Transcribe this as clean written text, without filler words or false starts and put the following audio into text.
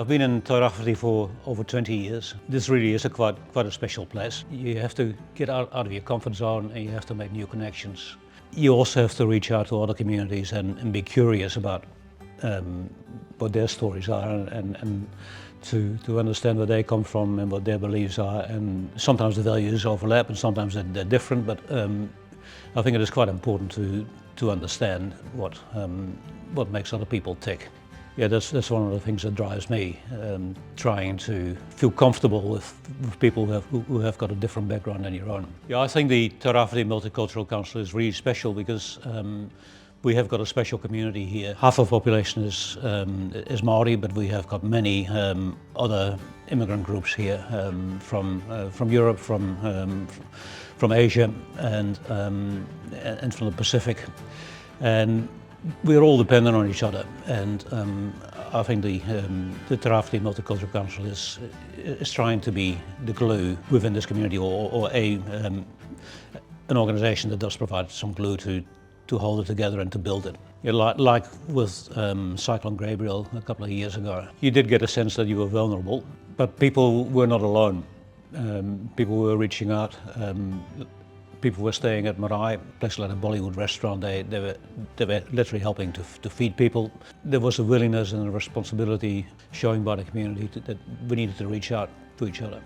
I've been in Tairāwhiti for over 20 years. This really is quite a special place. You have to get out of your comfort zone and you have to make new connections. You also have to reach out to other communities and be curious about what their stories are and to understand where they come from and what their beliefs are. And sometimes the values overlap and sometimes they're different, but I think it is quite important to understand what makes other people tick. Yeah, that's one of the things that drives me, trying to feel comfortable with people who have got a different background than your own. Yeah, I think the Tairāwhiti Multicultural Council is really special because we have got a special community here. Half of the population is Māori, but we have got many other immigrant groups here from Europe, from Asia, and from the Pacific. And we're all dependent on each other, and I think the Tairāwhiti Multicultural Council is trying to be the glue within this community, or an organisation that does provide some glue to hold it together and to build it. Yeah, like with Cyclone Gabrielle a couple of years ago, you did get a sense that you were vulnerable, but people were not alone. People were reaching out. People were staying at Marae, a place like a Bollywood restaurant. They were literally helping to feed people. There was a willingness and a responsibility showing by the community that we needed to reach out to each other.